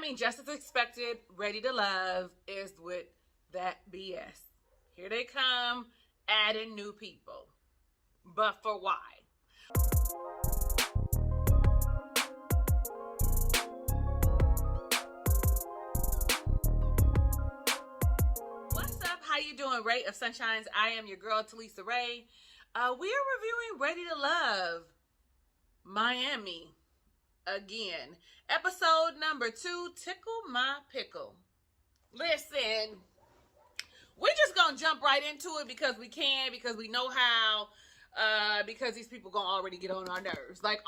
mean, just as expected, Ready to Love is with that BS. Here they come, adding new people. But for why? What's up? How you doing, Ray of Sunshines? I am your girl, Talisa Ray. We are reviewing Ready to Love Miami again. Episode number 2, Tickle My Pickle. Listen, we're just gonna jump right into it because we can, because we know how, because these people gonna already get on our nerves. Like,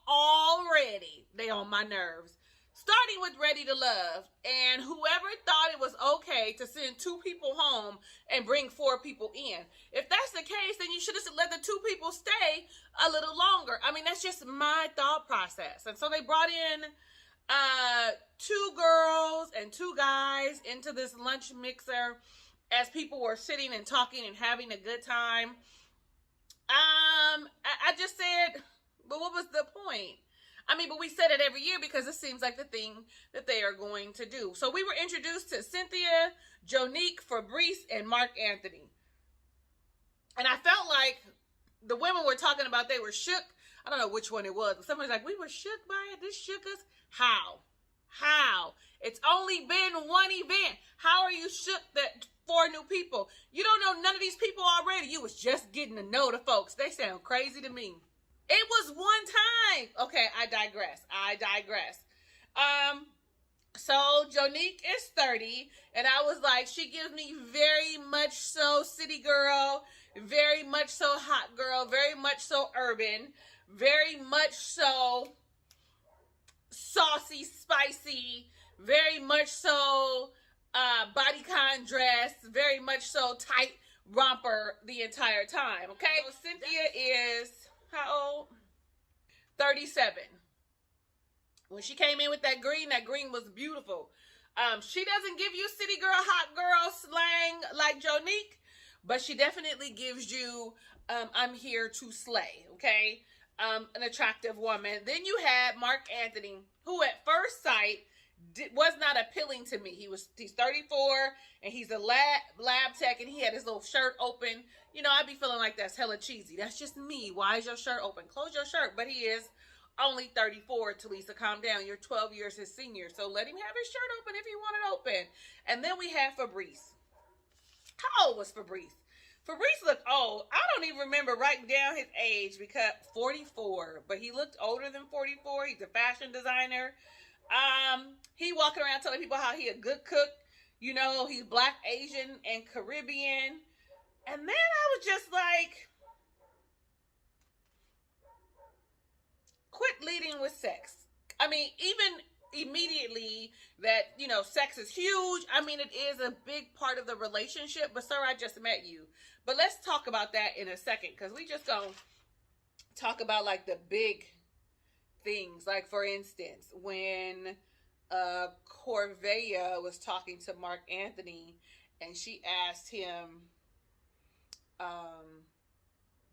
already, they on my nerves. Starting with Ready to Love, and whoever thought it was okay to send 2 people home and bring 4 people in. If that's the case, then you should have let the 2 people stay a little longer. I mean, that's just my thought process. And so they brought in 2 girls and 2 guys into this lunch mixer as people were sitting and talking and having a good time. I just said, but what was the point? I mean, but we said it every year because it seems like the thing that they are going to do. So we were introduced to Cynthia, Jonique, Fabrice, and Mark Anthony. And I felt like the women were talking about they were shook. I don't know which one it was, but somebody's like, we were shook by it. This shook us. How? It's only been one event. How are you shook that 4 new people? You don't know none of these people already. You was just getting to know the folks. They sound crazy to me. It was one time. Okay, I digress. So Jonique is 30, and I was like, she gives me very much so city girl, very much so hot girl, very much so urban, very much so saucy, spicy, very much so bodycon dress, very much so tight romper the entire time. Okay, so Cynthia is how old? 37. When she came in with that green was beautiful. She doesn't give you city girl, hot girl slang like Jonique, but she definitely gives you, I'm here to slay, okay? An attractive woman. Then you had Mark Anthony, who at first sight was not appealing to me. He's 34 and he's a lab tech, and he had his little shirt open. You know, I'd be feeling like that's hella cheesy. That's just me. Why is your shirt open? Close your shirt. But he is only 34, Talisa. Calm down. You're 12 years his senior. So let him have his shirt open if he want it open. And then we have Fabrice. How old was Fabrice? Fabrice looked old. I don't even remember writing down his age because 44. But he looked older than 44. He's a fashion designer. He walking around telling people how he a good cook. You know, he's Black, Asian, and Caribbean. And then I was just like, quit leading with sex. I mean, even immediately that, you know, sex is huge. I mean, it is a big part of the relationship. But sir, I just met you. But let's talk about that in a second, because we just gonna talk about like the big things. Like, for instance, when Corvea was talking to Mark Anthony and she asked him,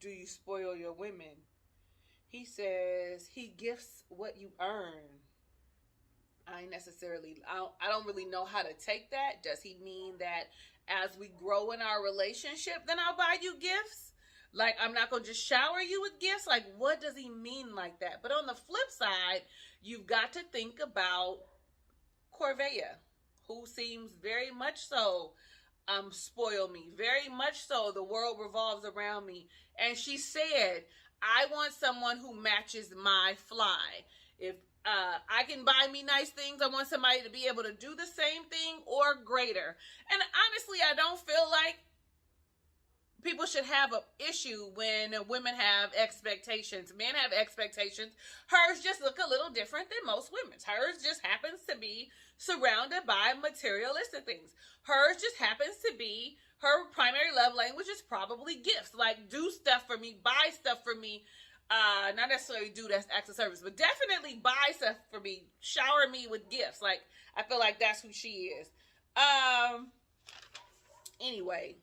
do you spoil your women? He says he gifts what you earn. I don't really know how to take that. Does he mean that as we grow in our relationship, then I'll buy you gifts? Like, I'm not going to just shower you with gifts? Like, what does he mean like that? But on the flip side, you've got to think about Corvea, who seems very much so spoil me. Very much so the world revolves around me. And she said, I want someone who matches my fly. If I can buy me nice things, I want somebody to be able to do the same thing or greater. And honestly, I don't feel like people should have an issue when women have expectations. Men have expectations. Hers just look a little different than most women's. Hers just happens to be surrounded by materialistic things. Hers just happens to be, her primary love language is probably gifts. Like, do stuff for me, buy stuff for me. Not necessarily do that's acts of service, but definitely buy stuff for me. Shower me with gifts. Like, I feel like that's who she is. Anyway.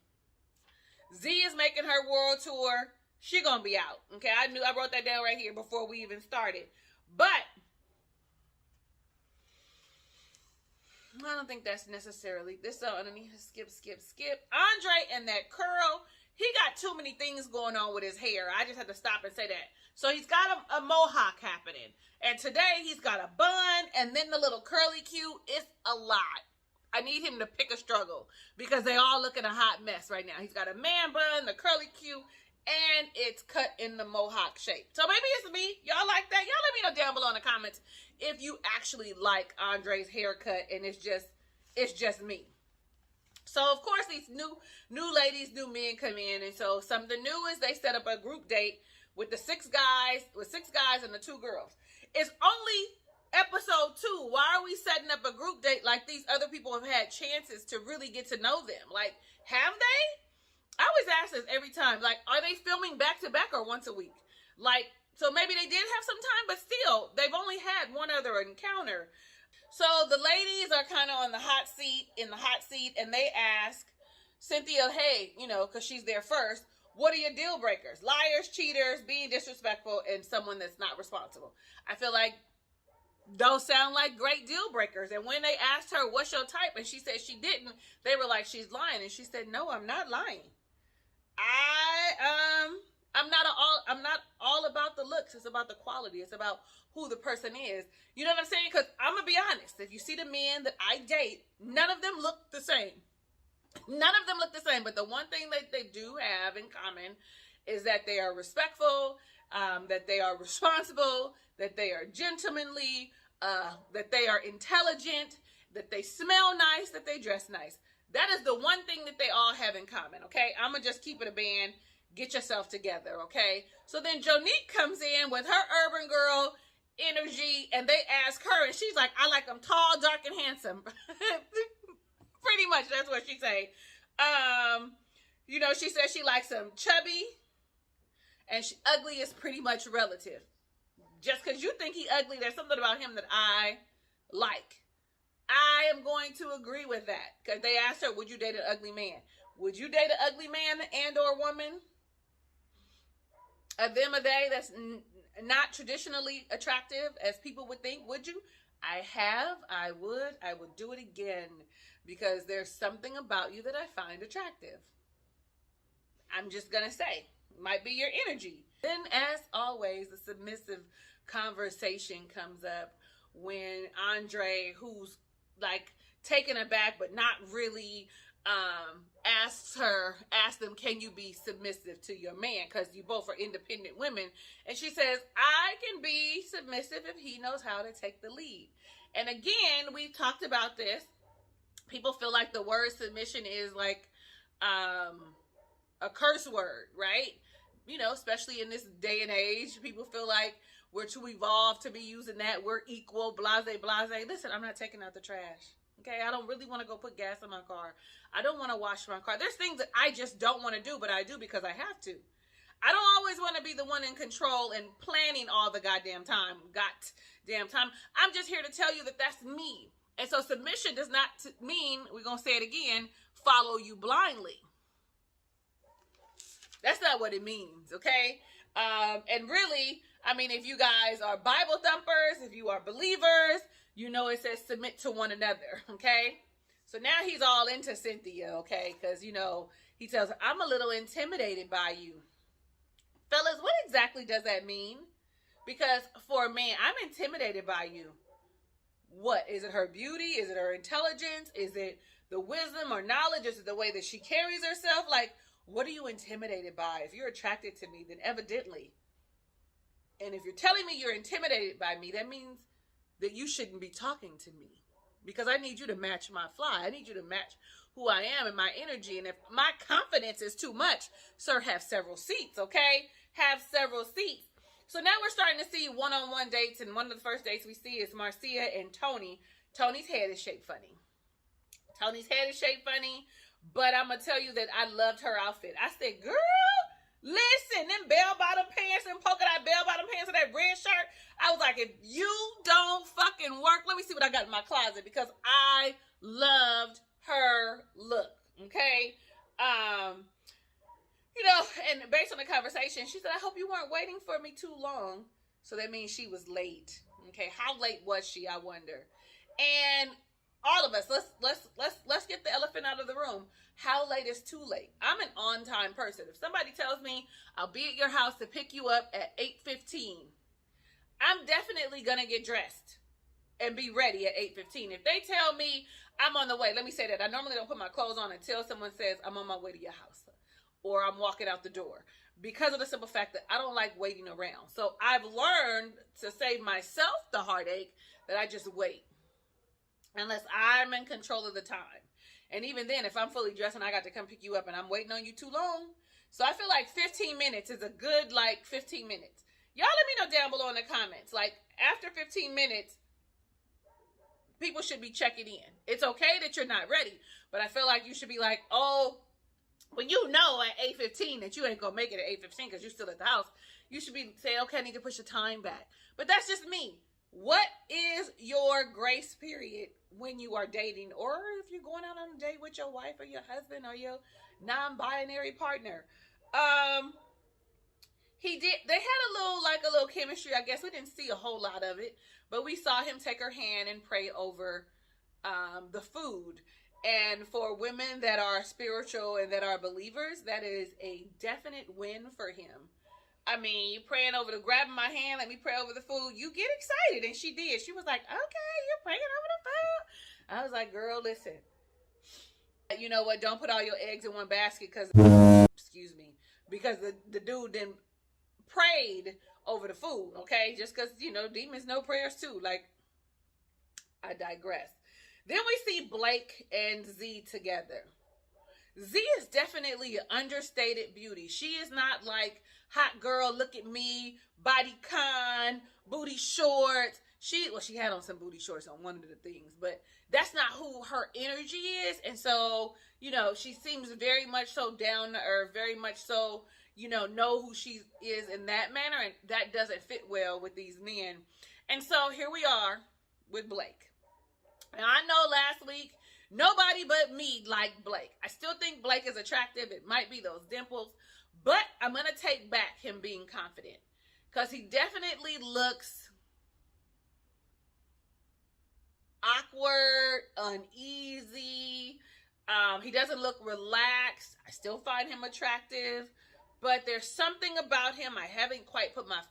Z is making her world tour. She gonna be out. Okay, I wrote that down right here before we even started. But I don't think that's necessarily this. Underneath, skip. Andre and that curl. He got too many things going on with his hair. I just had to stop and say that. So he's got a mohawk happening, and today he's got a bun, and then the little curly Q. It's a lot. I need him to pick a struggle because they all look in a hot mess right now. He's got a man bun, the curly Q, and it's cut in the mohawk shape. So maybe it's me. Y'all like that? Y'all let me know down below in the comments if you actually like Andre's haircut and it's just me. So of course these new ladies, new men come in, and so something new is they set up a group date with six guys and the 2 girls. It's only episode 2. Why are we setting up a group date like these other people have had chances to really get to know them? Like, have they? I always ask this every time. Like, are they filming back to back or once a week? Like, so maybe they did have some time, but still, they've only had one other encounter. So the ladies are kind of in the hot seat, and they ask Cynthia, hey, because she's there first, what are your deal breakers? Liars, cheaters, being disrespectful, and someone that's not responsible. I feel like those sound like great deal breakers. And when they asked her, what's your type? And she said she didn't, they were like, she's lying. And she said, no, I'm not lying. I'm not all about the looks. It's about the quality. It's about who the person is. You know what I'm saying? Because I'm going to be honest. If you see the men that I date, none of them look the same. None of them look the same. But the one thing that they do have in common is that they are respectful, that they are responsible, that they are gentlemanly, that they are intelligent, that they smell nice, that they dress nice. That is the one thing that they all have in common, okay? I'm going to just keep it a band. Get yourself together, okay? So then Jonique comes in with her urban girl energy, and they ask her, and she's like, I like them tall, dark, and handsome. Pretty much, that's what she say. She says she likes them chubby, and ugly is pretty much relative. Just because you think he ugly, there's something about him that I like. I am going to agree with that. Because they asked her, would you date an ugly man? Would you date an ugly man and or woman? A them, a they that's not traditionally attractive as people would think, would you? I would do it again. Because there's something about you that I find attractive. I'm just going to say. Might be your energy. Then, as always, the submissive conversation comes up when Andre, who's like taken aback but not really, asks them, can you be submissive to your man? Because you both are independent women. And she says, I can be submissive if he knows how to take the lead. And again, we've talked about this. People feel like the word submission is like a curse word, right? Especially in this day and age, people feel like we're too evolved to be using that. We're equal, blase. Listen, I'm not taking out the trash. Okay, I don't really want to go put gas in my car. I don't want to wash my car. There's things that I just don't want to do, but I do because I have to. I don't always want to be the one in control and planning all the goddamn time. I'm just here to tell you that that's me. And so submission does not mean, we're going to say it again, follow you blindly. That's not what it means, okay? And really, if you guys are Bible thumpers, if you are believers, it says submit to one another, okay? So now he's all into Cynthia, okay? Because, he tells her, I'm a little intimidated by you. Fellas, what exactly does that mean? Because for a man, I'm intimidated by you. What? Is it her beauty? Is it her intelligence? Is it the wisdom or knowledge? Is it the way that she carries herself? Like, what are you intimidated by? If you're attracted to me, then evidently. And if you're telling me you're intimidated by me, that means that you shouldn't be talking to me. Because I need you to match my fly. I need you to match who I am and my energy. And if my confidence is too much, sir, have several seats, okay? Have several seats. So now we're starting to see one-on-one dates. And one of the first dates we see is Marcia and Tony. Tony's head is shaped funny. But I'm going to tell you that I loved her outfit. I said, girl, listen, them bell-bottom pants and polka dot bell-bottom pants and that red shirt. I was like, if you don't fucking work, let me see what I got in my closet. Because I loved her look, okay? And based on the conversation, she said, I hope you weren't waiting for me too long. So that means she was late. Okay, how late was she, I wonder? And all of let's get the elephant out of the room. How late is too late? I'm an on-time person. If somebody tells me I'll be at your house to pick you up at 8:15, I'm definitely gonna get dressed and be ready at 8:15. If they tell me I'm on the way, let me say that I normally don't put my clothes on until someone says I'm on my way to your house or I'm walking out the door, because of the simple fact that I don't like waiting around. So I've learned to save myself the heartache that I just wait, unless I'm in control of the time. And even then, if I'm fully dressed and I got to come pick you up and I'm waiting on you too long, so I feel like 15 minutes is a good, 15 minutes. Y'all let me know down below in the comments. Like, after 15 minutes, people should be checking in. It's okay that you're not ready, but I feel like you should be like, oh, when you know at 8:15 that you ain't gonna make it at 8:15 because you're still at the house, you should be saying, okay, I need to push the time back. But that's just me. What is your grace period when you are dating, or if you're going out on a date with your wife or your husband or your non-binary partner? They had a little chemistry. I guess we didn't see a whole lot of it, but we saw him take her hand and pray over the food. And for women that are spiritual and that are believers, that is a definite win for him. I mean, you praying over grabbing my hand, let me pray over the food. You get excited. And she did. She was like, okay, you're praying over the food. I was like, girl, listen. You know what? Don't put all your eggs in one basket because the dude then prayed over the food, okay? Just because, demons know prayers too. Like, I digress. Then we see Blake and Z together. Z is definitely an understated beauty. She is not like hot girl, look at me, body con, booty shorts. She had on some booty shorts on one of the things, but that's not who her energy is. And so, she seems very much so down to earth, very much so, know who she is in that manner. And that doesn't fit well with these men. And so here we are with Blake. And I know last week, nobody but me liked Blake. I still think Blake is attractive. It might be those dimples. But I'm going to take back him being confident. Because he definitely looks awkward, uneasy. He doesn't look relaxed. I still find him attractive. But there's something about him I haven't quite put my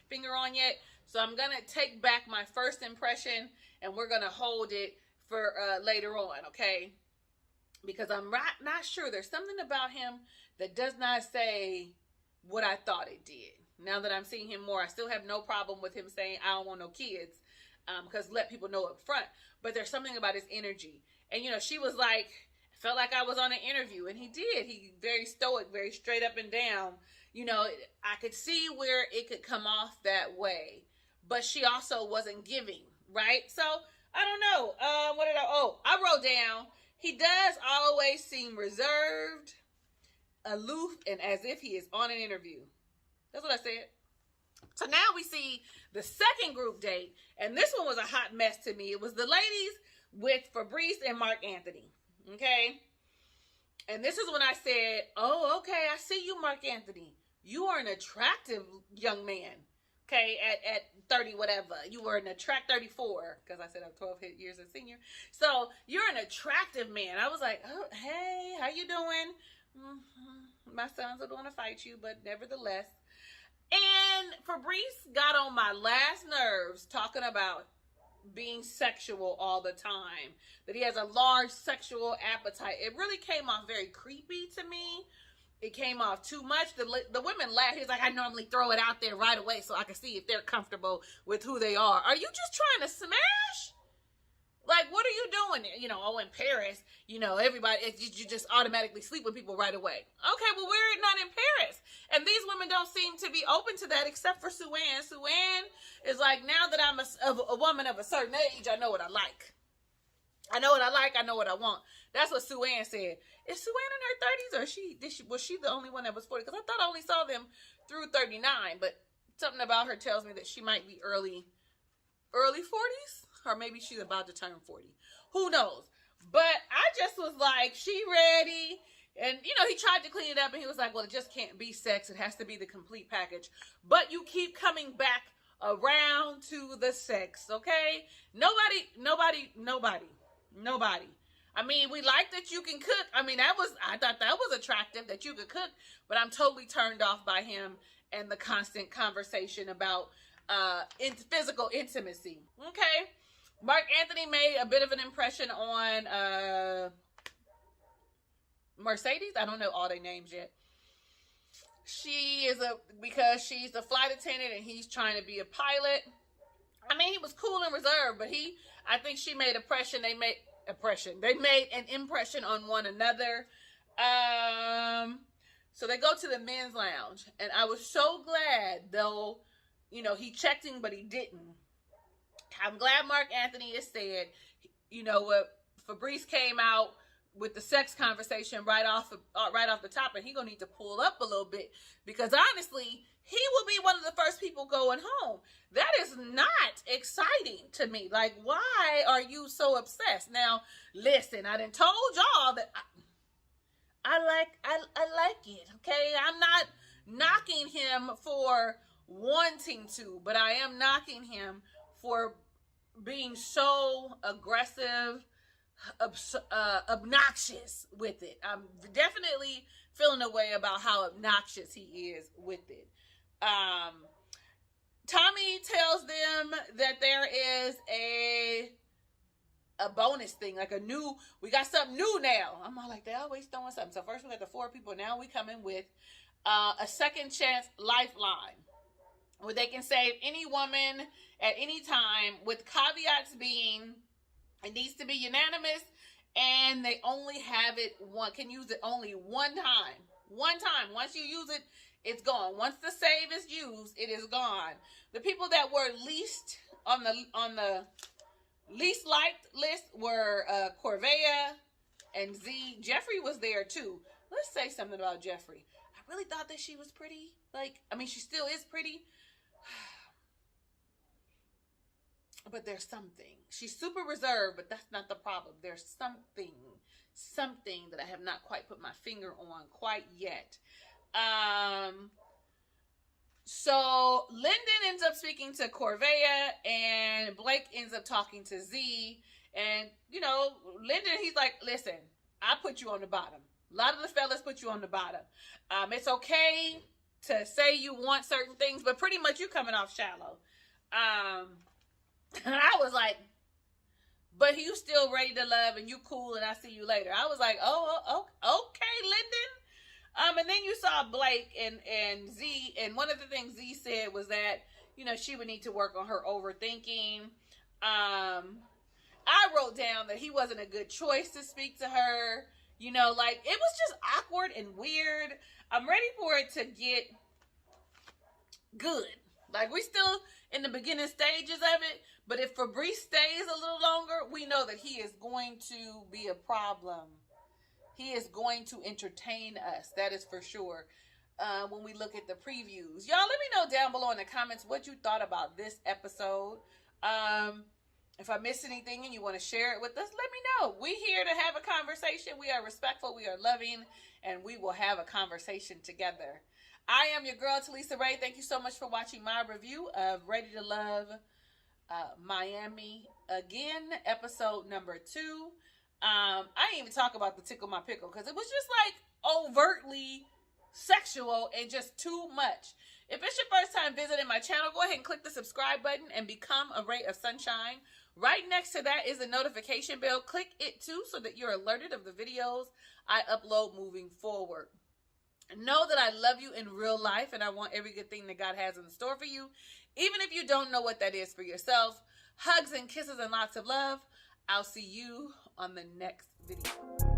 finger on yet. So I'm going to take back my first impression and we're going to hold it for later on, okay? Because I'm not sure. There's something about him that does not say what I thought it did. Now that I'm seeing him more, I still have no problem with him saying, I don't want no kids, because let people know up front. But there's something about his energy. And, she was like, felt like I was on an interview. And he did. He very stoic, very straight up and down. I could see where it could come off that way. But she also wasn't giving, right? So, I don't know. I wrote down, he does always seem reserved, aloof, and as if he is on an interview. That's what I said. So now we see the second group date, and this one was a hot mess to me. It was the ladies with Fabrice and Mark Anthony, okay? And this is when I said, oh, okay, I see you, Mark Anthony. You are an attractive young man. Okay, at 30, whatever. You were an 34, because I said I'm 12 years a senior. So, you're an attractive man. I was like, oh, hey, how you doing? My sons are going to fight you, but nevertheless. And Fabrice got on my last nerves talking about being sexual all the time. That he has a large sexual appetite. It really came off very creepy to me. It came off too much. The women laughed. He's like, I normally throw it out there right away so I can see if they're comfortable with who they are. Are you just trying to smash? Like, what are you doing? In Paris, everybody, you just automatically sleep with people right away. Okay, well, we're not in Paris. And these women don't seem to be open to that except for Sue-Ann. Sue-Ann is like, now that I'm a woman of a certain age, I know what I like. I know what I like. I know what I want. That's what Sue-Ann said. Is Sue-Ann in her 30s, or was she the only one that was 40? Because I thought I only saw them through 39, but something about her tells me that she might be early 40s, or maybe she's about to turn 40. Who knows? But I just was like, she ready. And, he tried to clean it up, and he was like, well, it just can't be sex. It has to be the complete package. But you keep coming back around to the sex, okay? Nobody Nobody. I mean, we like that you can cook. I mean, I thought that was attractive that you could cook, but I'm totally turned off by him and the constant conversation about physical intimacy. Okay. Mark Anthony made a bit of an impression on Mercedes. I don't know all their names yet. Because she's a flight attendant and he's trying to be a pilot. I mean, he was cool and reserved, but I think she made They made an impression on one another. So they go to the men's lounge, and I was so glad, though, he checked in, but he didn't. I'm glad Mark Anthony has said, what Fabrice came out with the sex conversation right off the top, and he gonna need to pull up a little bit, because honestly, he will be one of the first people going home. That is not exciting to me. Like, why are you so obsessed? Now, listen, I done told y'all that I like it. Okay, I'm not knocking him for wanting to, but I am knocking him for being so aggressive, obnoxious with it. I'm definitely feeling a way about how obnoxious he is with it. Tommy tells them that there is a bonus thing, like we got something new now. I'm all like, they always throwing something. So first we got the 4 people. Now we come in with a second chance lifeline, where they can save any woman at any time, with caveats being it needs to be unanimous, and they only can use it only one time. One time. Once you use it, it's gone. Once the save is used, it is gone. The people that were least on the least liked list were Corvea and Z. Jeffrey was there too. Let's say something about Jeffrey. I really thought that she was pretty. She still is pretty. But there's something. She's super reserved, but that's not the problem. There's something that I have not quite put my finger on quite yet. So Lyndon ends up speaking to Corvea, and Blake ends up talking to Z. And, Lyndon, he's like, listen, I put you on the bottom. A lot of the fellas put you on the bottom. It's okay to say you want certain things, but pretty much you coming off shallow. And I was like, but you still ready to love, and you cool, and I see you later. I was like, oh, okay, Lyndon. And then you saw Blake and Z, and one of the things Z said was that, she would need to work on her overthinking. I wrote down that he wasn't a good choice to speak to her. It was just awkward and weird. I'm ready for it to get good. We still in the beginning stages of it, but if Fabrice stays a little longer, we know that he is going to be a problem. He is going to entertain us. That is for sure. When we look at the previews. Y'all, let me know down below in the comments what you thought about this episode. If I missed anything and you want to share it with us, let me know. We're here to have a conversation. We are respectful. We are loving. And we will have a conversation together. I am your girl, Talisa Ray. Thank you so much for watching my review of Ready to Love Miami Again, episode number 2. I didn't even talk about the tickle my pickle because it was just overtly sexual and just too much. If it's your first time visiting my channel, go ahead and click the subscribe button and become a ray of sunshine. Right next to that is a notification bell. Click it too so that you're alerted of the videos I upload moving forward. Know that I love you in real life, and I want every good thing that God has in store for you. Even if you don't know what that is for yourself, hugs and kisses and lots of love. I'll see you on the next video.